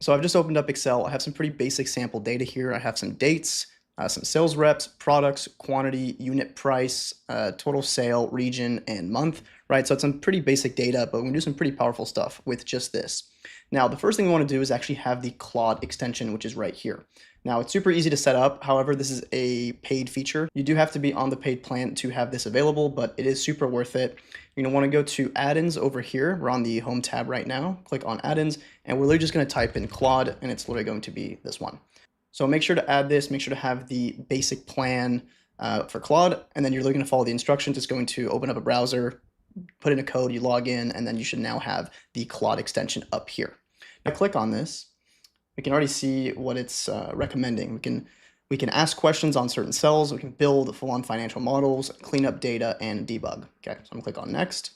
So I've just opened up Excel. I have some pretty basic sample data here. I have some dates, some sales reps, products, quantity, unit price, total sale, region, and month, right? So it's some pretty basic data, but we can do some pretty powerful stuff with just this. Now, the first thing we want to do is actually have the Claude extension, which is right here. Now, it's super easy to set up. However, this is a paid feature. You do have to be on the paid plan to have this available, but it is super worth it. You're going to want to go to add-ins over here. We're on the home tab right now. Click on add-ins, and we're literally just going to type in Claude, and it's literally going to be this one. So make sure to add this, make sure to have the basic plan for Claude, and then you're looking to follow the instructions. It's going to open up a browser, put in a code, you log in, and then you should now have the Claude extension up here. Now click on this. We can already see what it's recommending. We can ask questions on certain cells. We can build full-on financial models, clean up data, and debug. Okay, so I'm gonna click on next.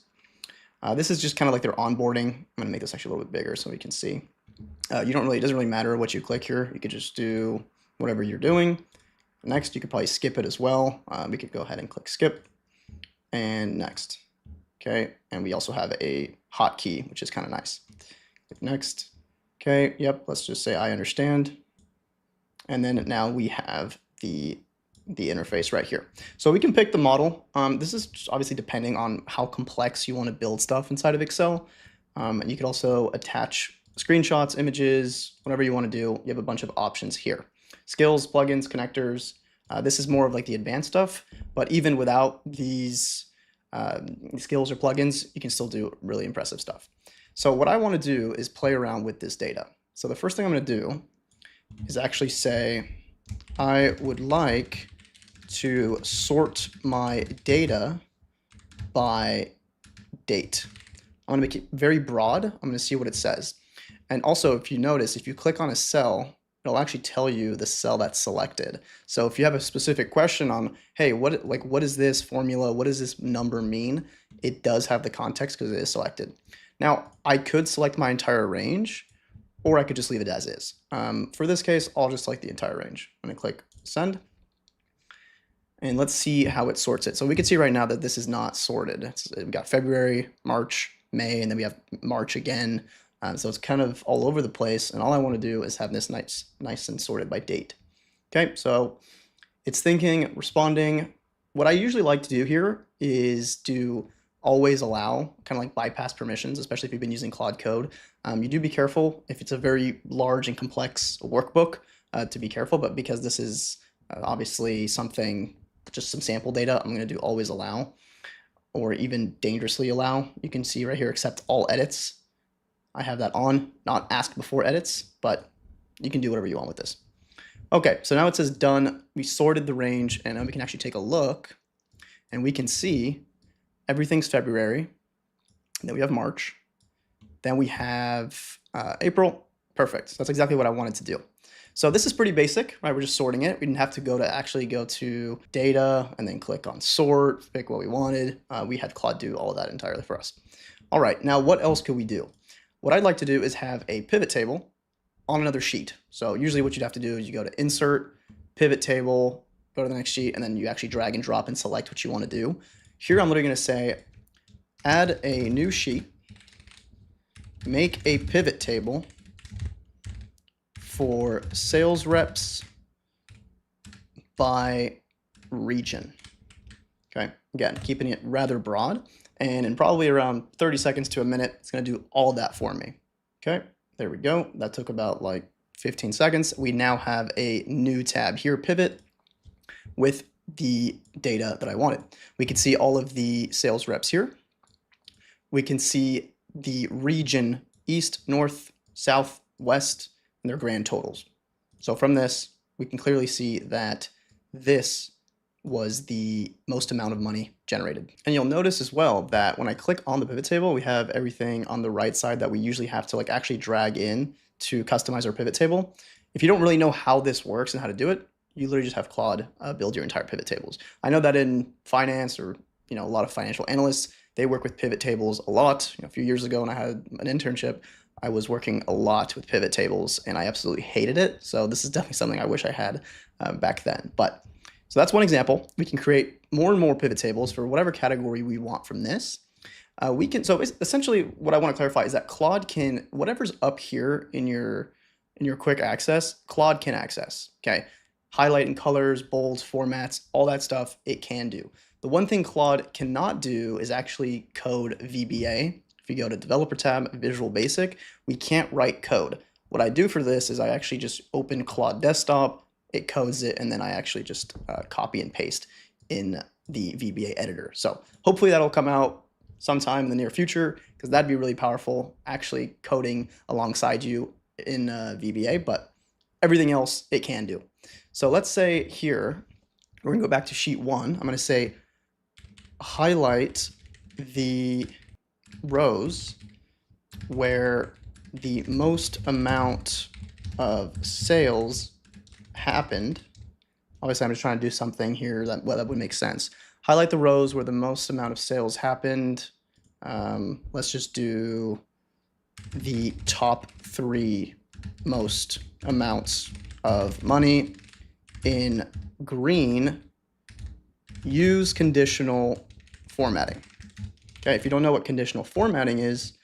This is just kind of like their onboarding. I'm gonna make this actually a little bit bigger so we can see. It doesn't really matter what you click here. You could just do whatever you're doing. Next, you could probably skip it as well. We could go ahead and click skip and next. Okay, and we also have a hotkey, which is kind of nice. Click next. Okay, yep, let's just say I understand. And then now we have the interface right here. So we can pick the model. This is just obviously depending on how complex you want to build stuff inside of Excel. And you could also attach screenshots, images, whatever you want to do. You have a bunch of options here. Skills, plugins, connectors. This is more of like the advanced stuff, but even without these skills or plugins, you can still do really impressive stuff. So what I want to do is play around with this data. So the first thing I'm going to do is actually say, I would like to sort my data by date. I'm going to make it very broad. I'm going to see what it says. And also, if you notice, if you click on a cell, it'll actually tell you the cell that's selected. So if you have a specific question on, hey, what is this formula? What does this number mean? It does have the context because it is selected. Now, I could select my entire range, or I could just leave it as is. For this case, I'll just select the entire range. I'm gonna click send. And let's see how it sorts it. So we can see right now that this is not sorted. We've got February, March, May, and then we have March again. So it's kind of all over the place. And all I want to do is have this nice and sorted by date. Okay, so it's thinking, responding. What I usually like to do here is do always allow, kind of like bypass permissions, especially if you've been using Claude Code. You do be careful if it's a very large and complex workbook to be careful, but because this is obviously something, just some sample data, I'm going to do always allow, or even dangerously allow. You can see right here, accept all edits. I have that on, not ask before edits, but you can do whatever you want with this. Okay, so now it says done. We sorted the range, and now we can actually take a look, and we can see everything's February. Then we have March. Then we have April. Perfect. That's exactly what I wanted to do. So this is pretty basic, right? We're just sorting it. We didn't have to actually go to data and then click on sort, pick what we wanted. We had Claude do all of that entirely for us. All right, now what else could we do? What I'd like to do is have a pivot table on another sheet. So usually what you'd have to do is you go to insert, pivot table, go to the next sheet, and then you actually drag and drop and select what you want to do. Here I'm literally going to say, add a new sheet, make a pivot table for sales reps by region. Okay, again, keeping it rather broad, and in probably around 30 seconds to a minute, it's going to do all of that for me. Okay, there we go. That took about like 15 seconds. We now have a new tab here, pivot, with the data that I wanted. We can see all of the sales reps here. We can see the region, east, north, south, west, and their grand totals. So from this, we can clearly see that this was the most amount of money generated. And you'll notice as well that when I click on the pivot table, we have everything on the right side that we usually have to actually drag in to customize our pivot table. If you don't really know how this works and how to do it, you literally just have Claude build your entire pivot tables. I know that in finance or a lot of financial analysts, they work with pivot tables a lot. A few years ago when I had an internship, I was working a lot with pivot tables and I absolutely hated it. So this is definitely something I wish I had back then. So that's one example. We can create more and more pivot tables for whatever category we want from this. So essentially what I want to clarify is that Claude can, whatever's up here in your in your quick access, Claude can access, okay? Highlight and colors, bolds, formats, all that stuff, it can do. The one thing Claude cannot do is actually code VBA. If you go to Developer tab, Visual Basic, we can't write code. What I do for this is I actually just open Claude Desktop, it codes it, and then I actually just copy and paste in the VBA editor. So hopefully that'll come out sometime in the near future, because that'd be really powerful, actually coding alongside you in VBA, but everything else it can do. So let's say here, we're gonna go back to sheet 1. I'm gonna say highlight the rows where the most amount of sales happened. Obviously, I'm just trying to do something here that would make sense. Highlight the rows where the most amount of sales happened. Let's just do the top 3 most amounts of money. In green, use conditional formatting. Okay, if you don't know what conditional formatting is,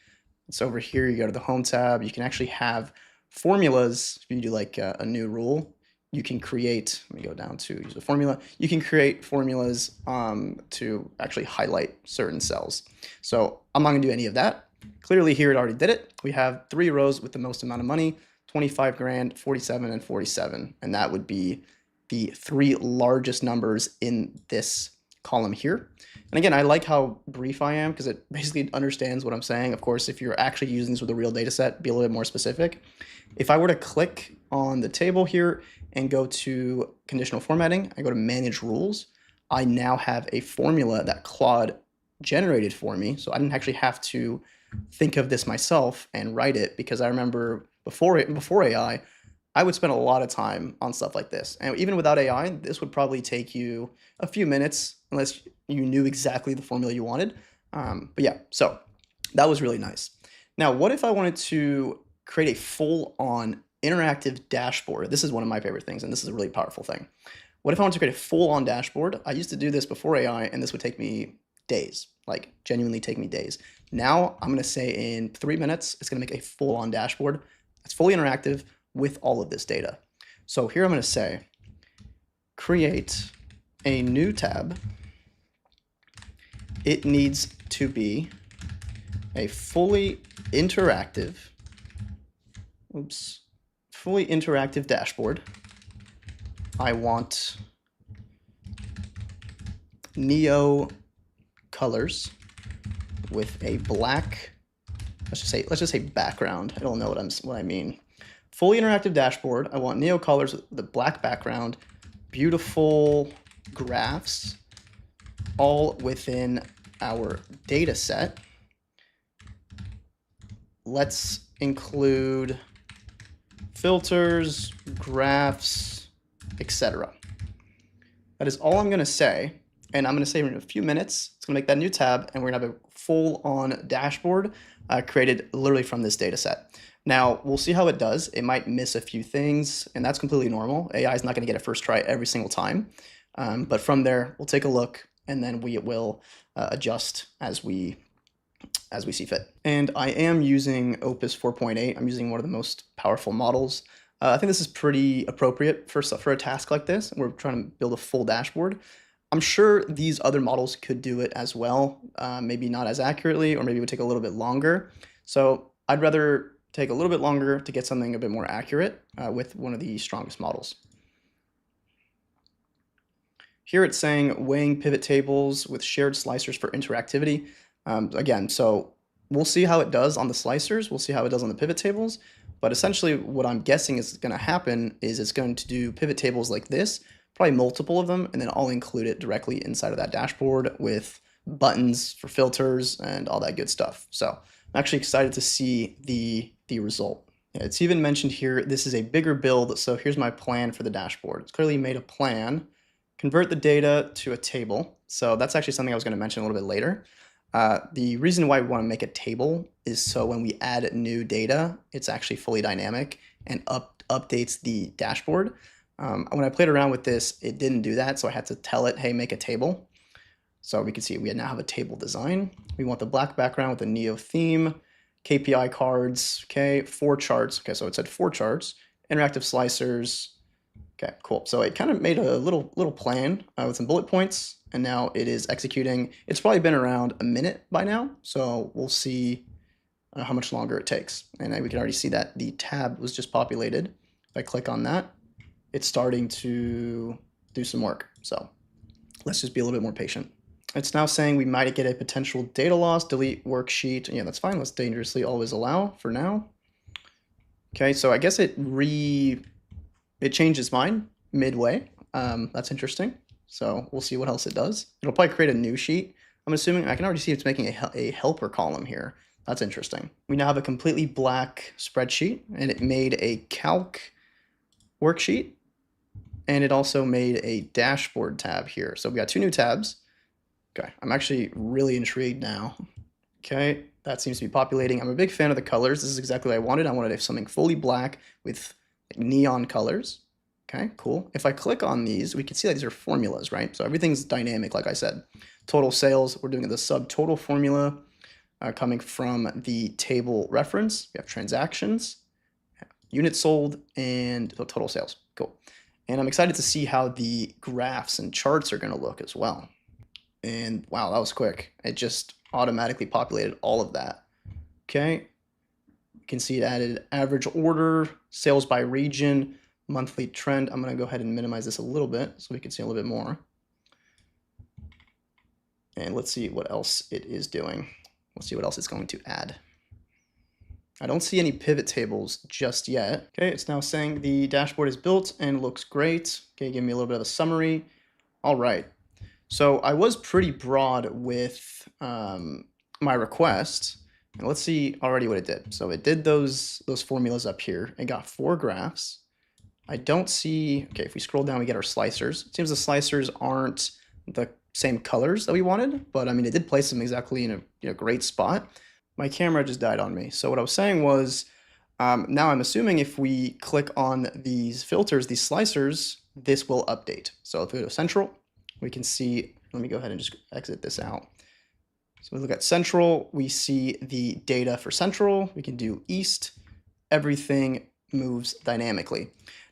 it's over here. You go to the Home tab. You can actually have formulas. If you do like a new rule, you can create, let me go down to use a formula. You can create formulas to actually highlight certain cells. So I'm not gonna do any of that. Clearly here it already did it. We have 3 rows with the most amount of money, 25 grand, 47, and 47. And that would be the 3 largest numbers in this column here. And again, I like how brief I am because it basically understands what I'm saying. Of course, if you're actually using this with a real data set, be a little bit more specific. If I were to click on the table here and go to conditional formatting, I go to manage rules, I now have a formula that Claude generated for me. So I didn't actually have to think of this myself and write it, because I remember before AI, I would spend a lot of time on stuff like this. And even without AI, this would probably take you a few minutes unless you knew exactly the formula you wanted. But yeah, so that was really nice. Now, what if I wanted to create a full-on interactive dashboard? This is one of my favorite things, and this is a really powerful thing. What if I wanted to create a full-on dashboard? I used to do this before AI, and this would take me days, like genuinely take me days. Now, I'm gonna say in 3 minutes, it's gonna make a full-on dashboard. It's fully interactive with all of this data. So here I'm going to say, create a new tab. It needs to be a fully interactive dashboard. I want neo colors with a black, let's just say background. I don't know what I mean. Fully interactive dashboard. I want neo colors with the black background, beautiful graphs, all within our data set. Let's include filters, graphs, etc. That is all I'm going to say. And I'm going to say in a few minutes, it's going to make that new tab, and we're going to have a full-on dashboard created literally from this data set. Now, we'll see how it does. It might miss a few things, and that's completely normal. AI is not going to get a first try every single time. But from there, we'll take a look, and then we will adjust as we see fit. And I am using Opus 4.8. I'm using one of the most powerful models. I think this is pretty appropriate for a task like this. We're trying to build a full dashboard. I'm sure these other models could do it as well, maybe not as accurately, or maybe it would take a little bit longer. So I'd rather take a little bit longer to get something a bit more accurate with one of the strongest models. Here it's saying weighing pivot tables with shared slicers for interactivity. Again, so we'll see how it does on the slicers. We'll see how it does on the pivot tables. But essentially what I'm guessing is going to happen is it's going to do pivot tables like this, probably multiple of them, and then I'll include it directly inside of that dashboard with buttons for filters and all that good stuff. So I'm actually excited to see the result. It's even mentioned here, this is a bigger build, so here's my plan for the dashboard. It's clearly made a plan. Convert the data to a table. So that's actually something I was going to mention a little bit later. The reason why we want to make a table is so when we add new data, it's actually fully dynamic and updates the dashboard. When I played around with this, it didn't do that, so I had to tell it, hey, make a table. So we can see we now have a table design. We want the black background with a neo theme. KPI cards, okay, 4 charts. Okay, so it said 4 charts, interactive slicers. Okay, cool. So it kind of made a little plan with some bullet points, and now it is executing. It's probably been around a minute by now, so we'll see how much longer it takes. And we can already see that the tab was just populated. If I click on that, it's starting to do some work. So let's just be a little bit more patient. It's now saying we might get a potential data loss, delete worksheet. Yeah, that's fine. Let's dangerously always allow for now. Okay, so I guess it changed its mind midway. That's interesting. So we'll see what else it does. It'll probably create a new sheet. I'm assuming I can already see it's making a helper column here. That's interesting. We now have a completely black spreadsheet, and it made a calc worksheet, and it also made a dashboard tab here. So we got 2 new tabs. Okay, I'm actually really intrigued now. Okay, that seems to be populating. I'm a big fan of the colors. This is exactly what I wanted. I wanted something fully black with neon colors. Okay, cool. If I click on these, we can see that these are formulas, right? So everything's dynamic, like I said. Total sales, we're doing the subtotal formula coming from the table reference. We have transactions, units sold, and total sales. Cool. And I'm excited to see how the graphs and charts are going to look as well. And wow, that was quick. It just automatically populated all of that. Okay. You can see it added average order, sales by region, monthly trend. I'm going to go ahead and minimize this a little bit so we can see a little bit more. And let's see what else it is doing. Let's see what else it's going to add. I don't see any pivot tables just yet. Okay, it's now saying the dashboard is built and looks great. Okay, give me a little bit of a summary. All right. So I was pretty broad with my request. And let's see already what it did. So it did those formulas up here. It got 4 graphs. I don't see, okay, if we scroll down, we get our slicers. It seems the slicers aren't the same colors that we wanted, but I mean, it did place them exactly in a great spot. My camera just died on me. So what I was saying was, now I'm assuming if we click on these filters, these slicers, this will update. So if we go to central, we can see, let me go ahead and just exit this out. So we look at central, we see the data for central, we can do east, everything moves dynamically.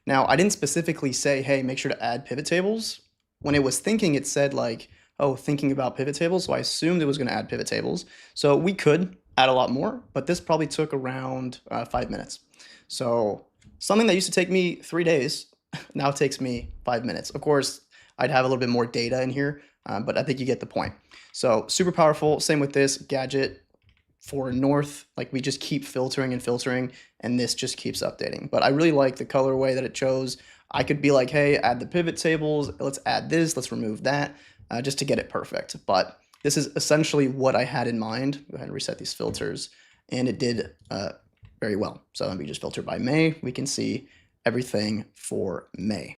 Now, I didn't specifically say, hey, make sure to add pivot tables. When it was thinking, it said like, oh, thinking about pivot tables. So I assumed it was going to add pivot tables. So we could add a lot more, but this probably took around 5 minutes. So something that used to take me 3 days now takes me 5 minutes. Of course, I'd have a little bit more data in here, but I think you get the point. So super powerful. Same with this gadget for north. Like we just keep filtering and filtering, and this just keeps updating. But I really like the colorway that it chose. I could be like, hey, add the pivot tables. Let's add this. Let's remove that, just to get it perfect. But this is essentially what I had in mind. Go ahead and reset these filters, and it did very well. So let me just filter by May. We can see everything for May.